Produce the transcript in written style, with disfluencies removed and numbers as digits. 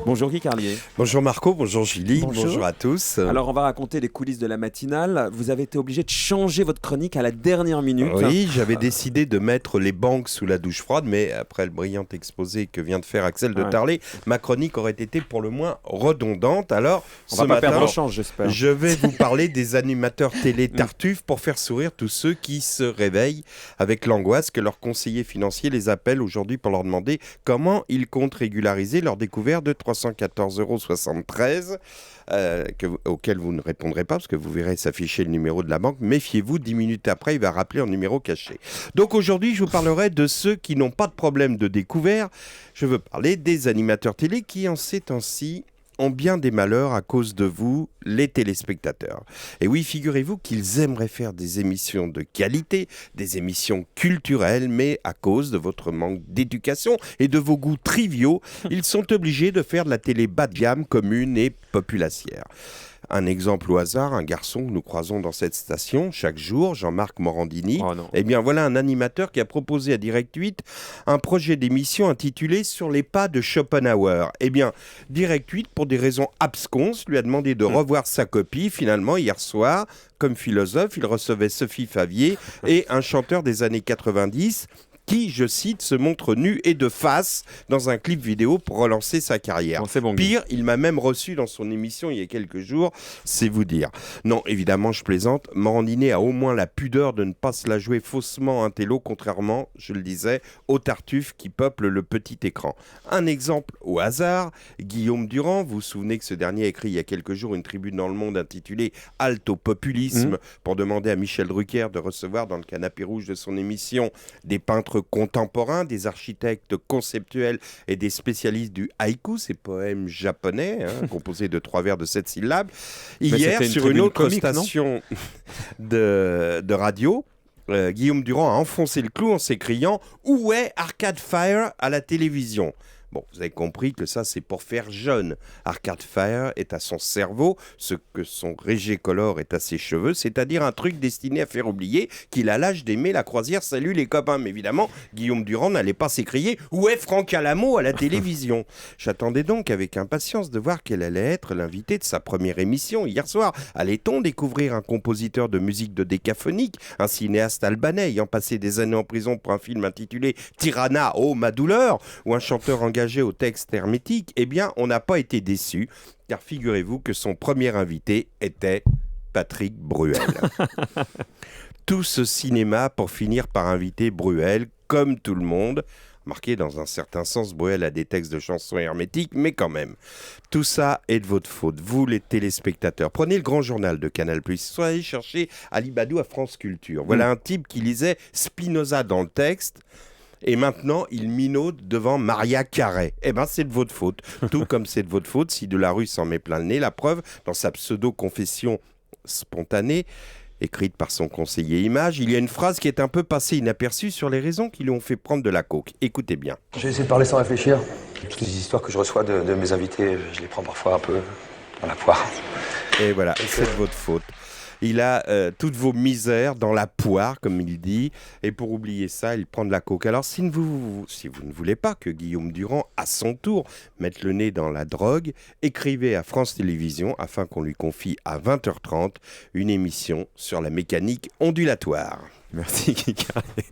Bonjour Guy Carlier. Bonjour Marco, bonjour Julie, bonjour à tous. Alors on va raconter les coulisses de la matinale. Vous avez été obligé de changer votre chronique à la dernière minute. Oui, j'avais décidé de mettre les banques sous la douche froide, mais après le brillant exposé que vient de faire Axel de Tarlet, ma chronique aurait été pour le moins redondante. Alors on va pas perdre le change, j'espère. Je vais vous parler des animateurs télé Tartuffe pour faire sourire tous ceux qui se réveillent avec l'angoisse que leurs conseillers financiers les appellent aujourd'hui pour leur demander comment ils comptent régulariser leur découvert de 314,73 €, auquel vous ne répondrez pas parce que vous verrez s'afficher le numéro de la banque. Méfiez-vous, 10 minutes après, il va rappeler un numéro caché. Donc aujourd'hui, je vous parlerai de ceux qui n'ont pas de problème de découvert. Je veux parler des animateurs télé qui, en ces temps-ci, ont bien des malheurs à cause de vous, les téléspectateurs. Et oui, figurez-vous qu'ils aimeraient faire des émissions de qualité, des émissions culturelles, mais à cause de votre manque d'éducation et de vos goûts triviaux, ils sont obligés de faire de la télé bas de gamme, commune et populacière. Un exemple au hasard, un garçon que nous croisons dans cette station chaque jour, Jean-Marc Morandini. Oh non. Eh bien voilà un animateur qui a proposé à Direct 8 un projet d'émission intitulé Sur les pas de Schopenhauer. Eh bien, Direct 8, pour des raisons absconses, lui a demandé de revoir sa copie. Finalement, hier soir, comme philosophe, il recevait Sophie Favier et un chanteur des années 90 qui, je cite, se montre nu et de face dans un clip vidéo pour relancer sa carrière. Bon, c'est bon, Pire, il m'a même reçu dans son émission il y a quelques jours, c'est vous dire. Non, évidemment, je plaisante. Morandini a au moins la pudeur de ne pas se la jouer faussement un télo, contrairement, je le disais, aux Tartuffes qui peuplent le petit écran. Un exemple au hasard, Guillaume Durand, vous vous souvenez que ce dernier a écrit il y a quelques jours une tribune dans Le Monde intitulée « Halte au populisme » pour demander à Michel Drucker de recevoir dans le canapé rouge de son émission des peintres contemporains, des architectes conceptuels et des spécialistes du haïku, ces poèmes japonais, composés de 3 vers de 7 syllabes. Hier, sur une autre station de radio, Guillaume Durand a enfoncé le clou en s'écriant « Où est Arcade Fire à la télévision ?» Bon, vous avez compris que ça, c'est pour faire jeune. Arcade Fire est à son cerveau ce que son Régé Color est à ses cheveux, c'est-à-dire un truc destiné à faire oublier qu'il a l'âge d'aimer la croisière. Salut les copains. Mais évidemment, Guillaume Durand n'allait pas s'écrier « Où est Franck Alamo à la télévision ?» J'attendais donc avec impatience de voir quel allait être l'invité de sa première émission hier soir. Allait-on découvrir un compositeur de musique de décaphonique, un cinéaste albanais ayant passé des années en prison pour un film intitulé « Tirana, oh ma douleur » ou un chanteur engagé au texte hermétique? Eh bien, on n'a pas été déçus, car figurez-vous que son premier invité était Patrick Bruel. Tout ce cinéma pour finir par inviter Bruel, comme tout le monde. Marqué dans un certain sens, Bruel a des textes de chansons hermétiques, mais quand même. Tout ça est de votre faute, vous les téléspectateurs. Prenez le grand journal de Canal+, soyez chercher Ali Badou à France Culture. Voilà un type qui lisait Spinoza dans le texte, et maintenant, il minaude devant Maria Carey. Eh bien, c'est de votre faute. Tout comme c'est de votre faute si Delarue s'en met plein le nez. La preuve, dans sa pseudo-confession spontanée, écrite par son conseiller Image, il y a une phrase qui est un peu passée inaperçue sur les raisons qui lui ont fait prendre de la coke. Écoutez bien. J'ai essayé de parler sans réfléchir. Toutes les histoires que je reçois de mes invités, je les prends parfois un peu dans la poire. Et voilà, c'est de votre faute. Il a toutes vos misères dans la poire, comme il dit, et pour oublier ça, il prend de la coke. Alors, si vous ne voulez pas que Guillaume Durand, à son tour, mette le nez dans la drogue, écrivez à France Télévisions afin qu'on lui confie à 20h30 une émission sur la mécanique ondulatoire. Merci Guy Carlier.